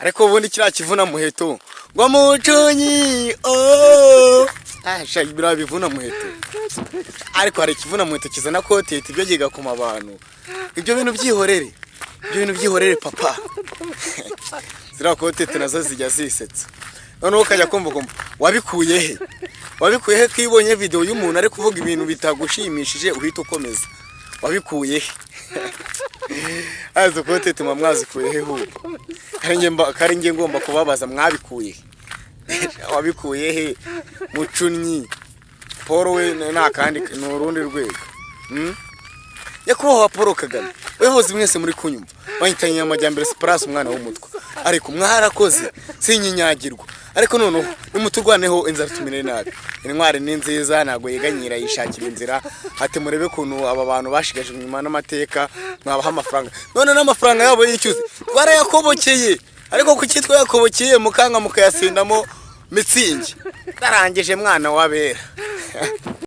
ariko ubundi kiriya kivuna muheto ngo mucunyi biriya bivuna muheto, ariko hari ikivuna muheto kizana kotete ibyo gigakoma abantu. Ibyo bintu byihorere papa. Ziriya kotete nazo zijya zisetsa, noneho ukajya kumva wabikuye he kwibonye video y'umuntu ari kuvuga ibintu bitagushimishije uhita ukomeza, wabikuye he? Azo kotete mwazikuye he huko? Kari nge ngomba kubabaza mwabikuye wabikuye he mucunyi? Paul we nta kandi n'urundi rwego. Yakubaho Paul Kagame, wehoze mwese muri kunyumva banyitanye amajyambere Sipras umwana w'umutwe, ariko mwarakoze sinyinyagirwa, ariko noneho nimuturwaneho inzara tumire nabi. Intwari ni nziza ntago yeganyira yishakira inzira, ate murebe kuntu aba bantu bashigaje nyuma n'amateka mwabaha amafaranga, none n'amafaranga yabo yicyuze twarayakobokeye, ariko kuki twayakobokeye mukanga mukayasindamo mitsingi. Darangije mwana wabera.